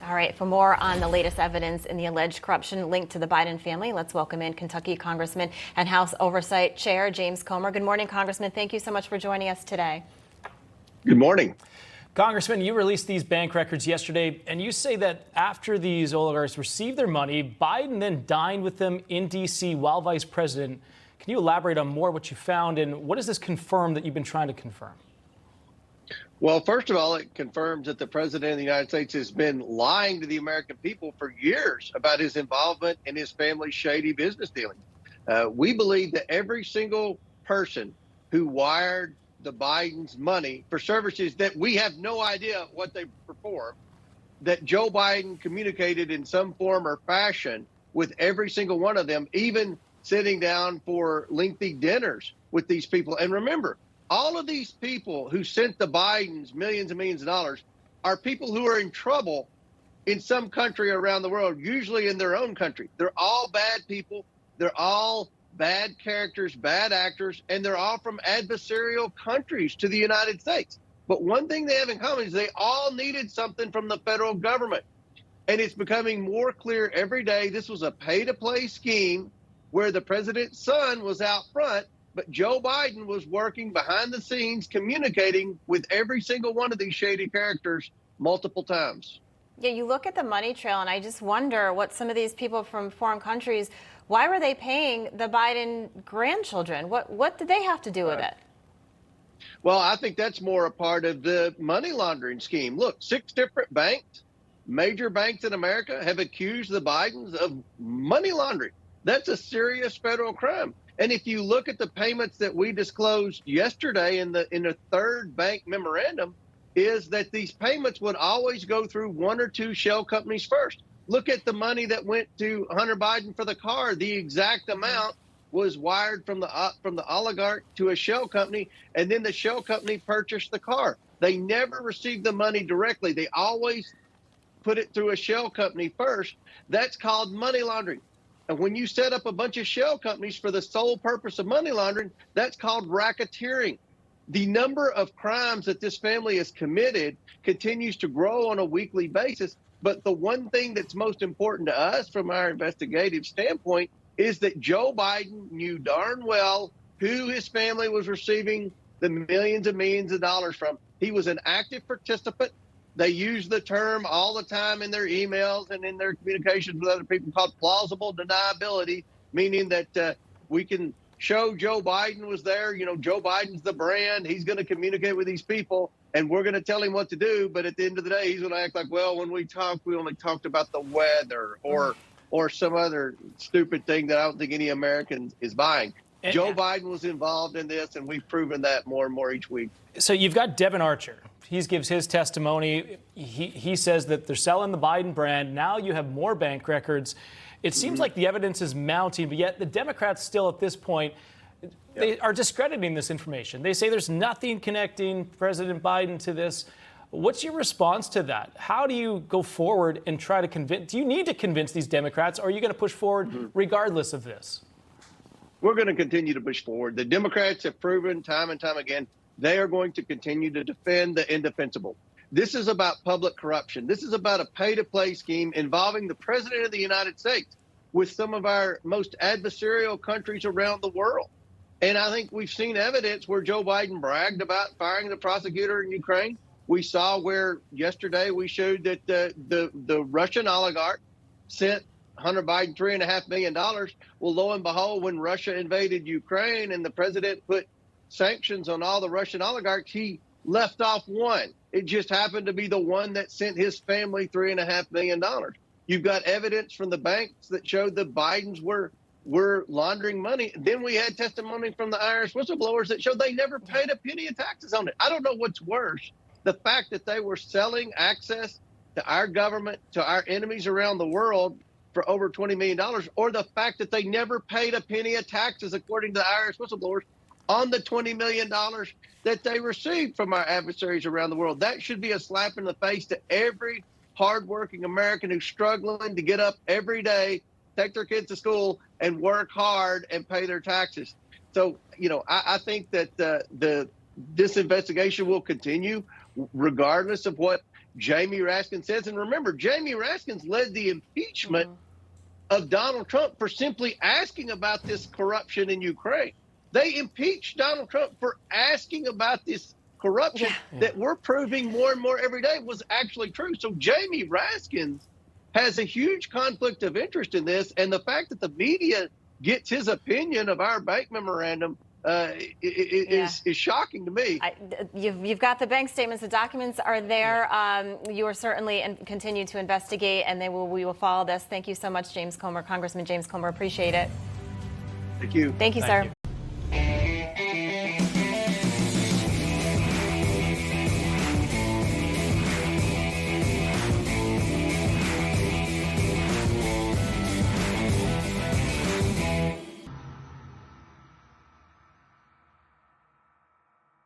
All right, for more on the latest evidence in the alleged corruption linked to the Biden family, let's welcome in Kentucky Congressman and House Oversight Chair James Comer. Good morning, Congressman. Thank you so much for joining us today. Good morning. Congressman, you released these bank records yesterday, and you say that after these oligarchs received their money, Biden then dined with them in D.C. while vice president. Can you elaborate on more what you found, and what does this confirm that you've been trying to confirm? Well, first of all, it confirms that the president of the United States has been lying to the American people for years about his involvement in his family's shady business dealings. We believe that every single person who wired the Biden's money for services that we have no idea what they perform, that Joe Biden communicated in some form or fashion with every single one of them, even sitting down for lengthy dinners with these people. And remember, all of these people who sent the Bidens millions and millions of dollars are people who are in trouble in some country around the world, usually in their own country. They're all bad people. They're all bad characters, bad actors, and they're all from adversarial countries to the United States. But one thing they have in common is they all needed something from the federal government. And it's becoming more clear every day. This was a pay-to-play scheme where the president's son was out front, but Joe Biden was working behind the scenes, communicating with every single one of these shady characters multiple times. Yeah, you look at the money trail, and I just wonder what some of these people from foreign countries, why were they paying the Biden grandchildren? What did they have to do with it? Well, I think that's more a part of the money laundering scheme. Look, 6 different banks, major banks in America, have accused the Bidens of money laundering. That's a serious federal crime. And if you look at the payments that we disclosed yesterday in the third bank memorandum, is that these payments would always go through 1 or 2 shell companies first. Look at the money that went to Hunter Biden for the car. The exact amount was wired from the oligarch to a shell company, and then the shell company purchased the car. They never received the money directly. They always put it through a shell company first. That's called money laundering. And when you set up a bunch of shell companies for the sole purpose of money laundering, that's called racketeering. The number of crimes that this family has committed continues to grow on a weekly basis. But the one thing that's most important to us from our investigative standpoint is that Joe Biden knew darn well who his family was receiving the millions and millions of dollars from. He was an active participant. They use the term all the time in their emails and in their communications with other people called plausible deniability, meaning that we can show Joe Biden was there. You know, Joe Biden's the brand. He's going to communicate with these people, and we're going to tell him what to do. But at the end of the day, he's going to act like, well, when we talked, we only talked about the weather or some other stupid thing that I don't think any American is buying. Joe Biden was involved in this, and we've proven that more and more each week. So you've got Devin Archer. He gives his testimony. He says that they're selling the Biden brand. Now you have more bank records. It seems like the evidence is mounting, but yet the Democrats still at this point, they are discrediting this information. They say there's nothing connecting President Biden to this. What's your response to that? How do you go forward and try to convince? Do you need to convince these Democrats, or are you going to push forward regardless of this? We're going to continue to push forward. The Democrats have proven time and time again they are going to continue to defend the indefensible. This is about public corruption. This is about a pay-to-play scheme involving the president of the United States with some of our most adversarial countries around the world. And I think we've seen evidence where Joe Biden bragged about firing the prosecutor in Ukraine. We saw where yesterday we showed that the Russian oligarch sent Hunter Biden $3.5 million. Well, lo and behold, when Russia invaded Ukraine and the president put sanctions on all the Russian oligarchs, he left off one. It just happened to be the one that sent his family $3.5 million. You've got evidence from the banks that showed the Bidens were laundering money. Then we had testimony from the IRS whistleblowers that showed they never paid a penny of taxes on it. I don't know what's worse, the fact that they were selling access to our government, to our enemies around the world for over $20 million, or the fact that they never paid a penny of taxes, according to the IRS whistleblowers, on the $20 million that they received from our adversaries around the world. That should be a slap in the face to every hardworking American who's struggling to get up every day, take their kids to school, and work hard and pay their taxes. So, you know, I think that this investigation will continue regardless of what Jamie Raskin says. And remember, Jamie Raskins led the impeachment of Donald Trump for simply asking about this corruption in Ukraine. They impeached Donald Trump for asking about this corruption that we're proving more and more every day was actually true. So Jamie Raskins has a huge conflict of interest in this. And the fact that the media gets his opinion of our bank memorandum is shocking to me. You've got the bank statements. The documents are there. You are certainly continue to investigate, and we will follow this. Thank you so much, James Comer, Congressman James Comer. Appreciate it. Thank you. Thank you, sir.